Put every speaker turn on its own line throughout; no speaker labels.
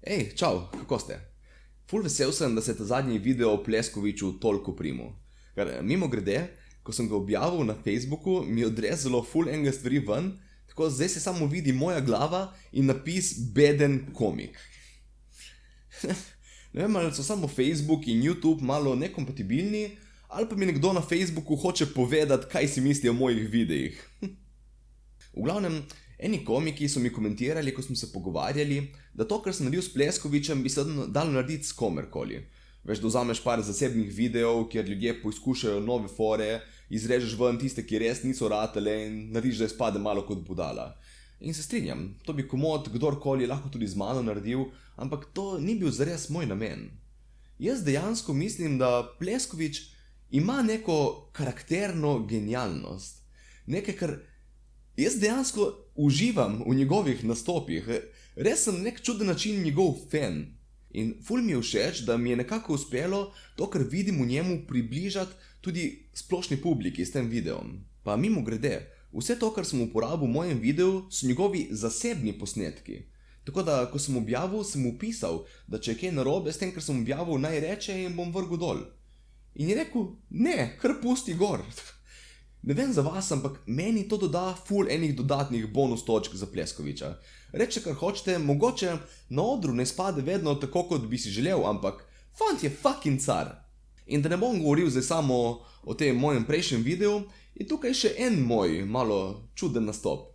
Ej, čau, kako ste? Ful vesel sem, da se je ta zadnji video o Pleskoviču toliko primil. Ker mimogrede, ko sem ga objavil na Facebooku, mi je odrezalo ful enega stvari ven, tako zdaj se samo vidi moja glava in napis beden komik. Ne vem, ali so samo Facebook in YouTube malo nekompatibilni, ali pa mi nekdo na Facebooku hoče povedati, kaj si misli o mojih videih. V glavnem, eni komiki so mi komentirali, ko smo se pogovarjali, da to, kar sem naredil s Pleskovičem, bi se dalo narediti s komerkoli. Veš, da vzameš par zasebnih videov, kjer ljudje poizkušajo nove fore, izrežeš ven tiste, ki res niso ratele in narediš, da izpade malo kot budala. In se strinjam, to bi komot kdorkoli lahko tudi z mano naredil, ampak to ni bil zares moj namen. Jaz dejansko mislim, da Pleskovič ima neko karakterno genialnost. Nekaj, kar jaz dejansko uživam v njegovih nastopih. Res sem nek čuden način njegov fan. In ful mi je všeč, da mi je nekako uspelo to, kar vidim v njemu, približati tudi splošni publiki s tem videom. Pa mimogrede, vse to, kar sem uporabil v mojem videu, so njegovi zasebni posnetki. Tako da, ko sem objavil, sem mu pisal, da če je kaj narobe s tem, kar sem objavil, naj reče in bom vrgel dol. In je rekel, ne, kar pusti gor. Ne vem za vas, ampak meni to doda ful enih dodatnih bonus točk za Pleskoviča. Reče, kar hočete, mogoče na odru ne spade vedno tako, kot bi si želel, ampak fant je fucking car. In da ne bom govoril zdaj samo o tem mojem prejšnjem videu, je tukaj še en moj malo čuden nastop.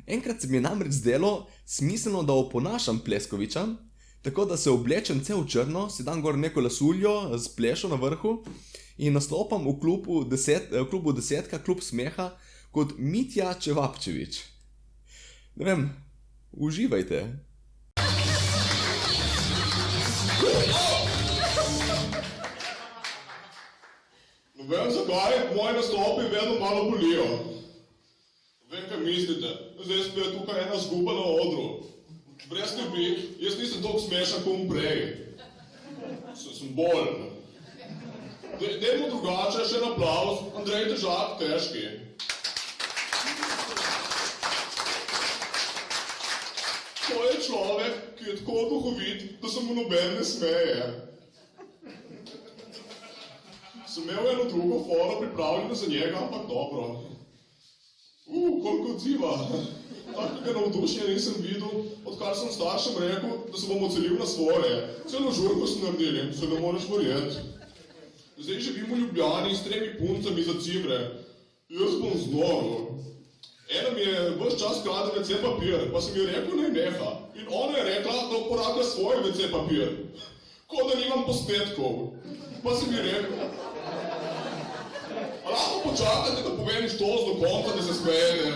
Enkrat se mi je namreč zdelo smiselno, da oponašam Pleskoviča, tako da se oblečem cel črno, si dam gor neko lasuljo z plešo na vrhu in nastopam v klubu Desetka, klub smeha, kot Mitja Čevapčevič. Ne vem, uživajte.
Ne vem zakaj, moji nastopi vedno malo bolijo. Vem, kaj mislite, zdaj spet tukaj ena zguba na odru. Brez skrbi, jaz nisem toliko smešen kot prej. Sem bolen. Dajmo drugače, še en aplavz, Andrej Težak, težki. To je človek, ki je tako duhovit, da se mu noben ne smeje. Sem imel eno drugo foro pripravljeno za njega, ampak dobro. Koliko odziva. Takega navdušenja nisem videl, odkar sem staršem rekel, da se bom odselil na svoje. Celo žurko sem naredili, se ne moreš verjeti. Zdaj živim v Ljubljani s 3 puncami za cimre. Jaz bom znoril. Ena mi je ves čas krade WC papir, pa sem ji rekel, naj neha. In ona je rekla, da uporablja svoj WC papir. Ko da nimam posnetkov. Pa sem ji rekel, a lahko počakate, da povem štos do konca, da se smejete.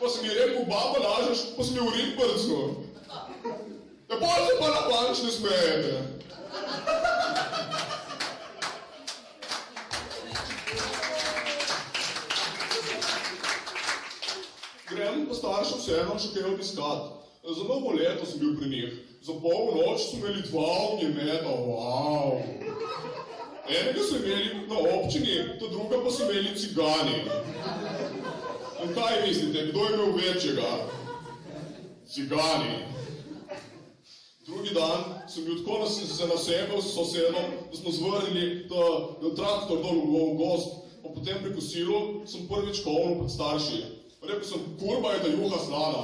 Pa sem ji rekel, baba lažeš, pa sem ji v rit brcnil. Ja, bolj se pa na panč ne smejete. Grem pa staršev vseeno še kaj obiskat. Za novo leto sem bil pri njih. Za pol noč so imeli 2 ognjemeta, wow. Enega so imeli na občini, to druga pa so imeli cigani. In kaj mislite, kdo je imel večjega? Cigani. Drugi dan sem bil tako se nasekal s sosedom, da smo zvrnili traktor dol v gozd, pa potem pri kosilu sem prvič kovnil pred starši. Rekel sem, kurba je da juha slana.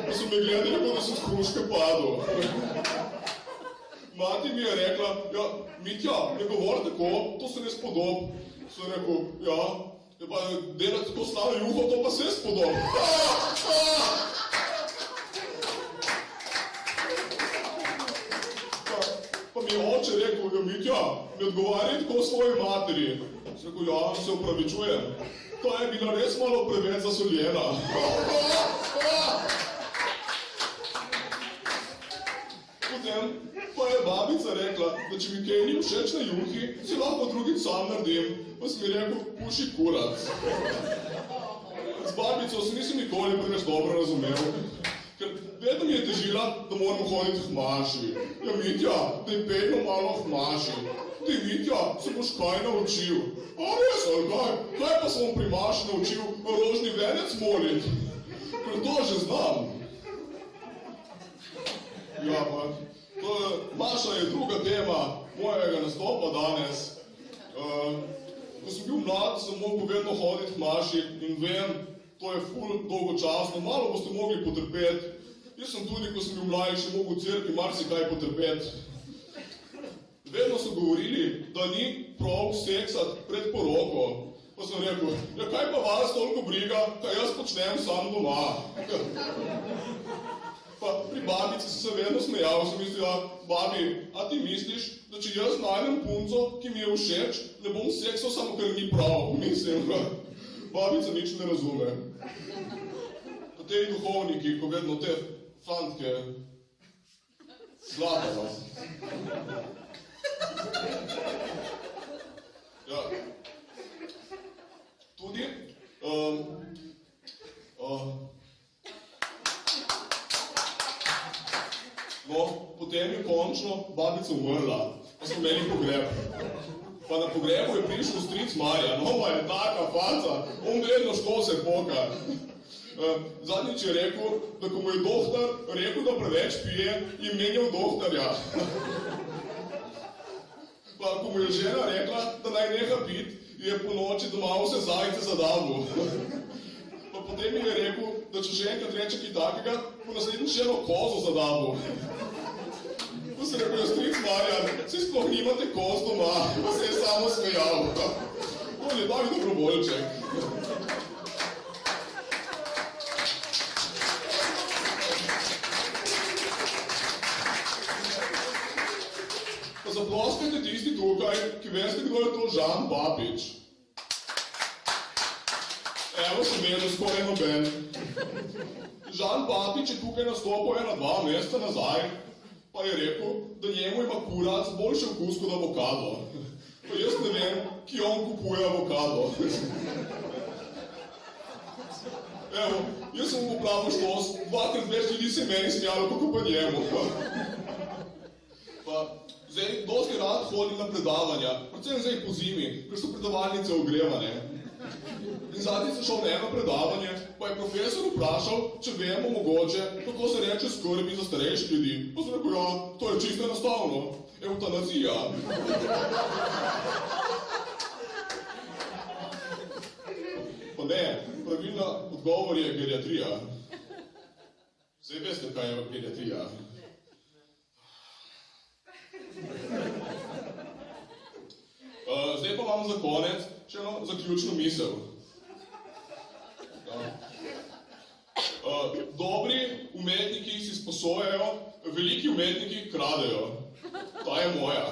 Pa so me gledali, kot da sem s hruške padel. Mati mi je rekla, ja, Mitja, ne govori tako, to se ne spodob. Sem rekel, ja, pa delati tako slano juho, to pa se spodob. Pa mi je oče rekel, ja, Mitja, ne odgovarjaj tako svoji materi. Sem rekel, ja, se upravičujem. To je bila res malo preveč zasoljena. Potem pa je babica rekla, da če mi kaj ni všeč na juhi, si lahko drugič sam naredim. Pa sem mi rekel, puši kurac. Z babico se nisem nikoli preveč dobro razumel. Ker vedno mi je težila, da moramo hoditi v maši. Ja, Mitja, daj pejno malo v maši. Daj, Mitja, se boš kaj naučil. A res, ali kaj? Kaj pa sem pri maši naučil rožni venec moliti? Ker to že znam. Ja, pa, Maša je druga tema mojega nastopa danes. Ko sem bil mlad, sem mogel vedno hoditi k Maši in vem, to je ful dolgočasno, malo boste mogli potrpeti. Jaz sem tudi, ko sem bil mlajši, mogel v cerkvi marsikaj potrpeti. Vedno so govorili, da ni prav seksati pred poroko. Pa sem rekel, ja kaj pa vas toliko briga, kaj jaz počnem sam doma. Pa pri babici sem se vedno smejal, sem mislila, babi, a ti misliš, da če jaz najdem punco, ki mi je všeč, ne bom seksal samo, ker ni prav, mislim. Babica nič ne razume. Pa te duhovniki, ko vedno te fantke zlatajo. Ja. Tudi, no, potem je končno babica umrla, pa smo imeli pogreb. Pa na pogrebu je prišel stric Marjan, oma je taka faca, on vedno što se poka. Zadnjič je rekel, da ko mu je dohtar rekel, da preveč pije, je menjal dohtarja. Pa ko mu je žena rekla, da naj neha pit, je po noči doma vse zajce zadavil. Pa potem mi je rekel, da če že enkrat reče kaj takega, bo naslednjič eno kozo zadavil. Pa se rekel, stric Marjan, si sploh nimate koz doma, pa se je samo smejal. On je tak dobrovoljček. Pa zaploskajte tisti tukaj, ki veste, kdo je to Žan Papič. Evo sem vedel skoraj noben. Žan Papič je tukaj nastopil 1-2 meseca nazaj, pa je rekel, da njemu ima kurac boljši okus kot avokado. Pa jaz ne vem, ki on kupuje avokado. Evo, jaz sem mu popravil štos, 2-krat več ljudi se meni smijalo, kako pa njemu. Pa zdaj dosti rad hodim na predavanja, predvsem zdaj po zimi, ker so predavalnice ogrevane. In zadnjič sem šel na eno predavanje, pa je profesor vprašal, če vemo mogoče, kako se reče skrbi za starejše ljudi. Pa sem rekel, ja, to je čisto enostavno. Eutanazija. Pa ne, pravilna odgovor je geriatrija. Vsej veste, kaj je geriatrija. Zdaj pa imam za konec še eno zaključno misel. Dobri umetniki si sposojajo, veliki umetniki kradejo. Ta je moja.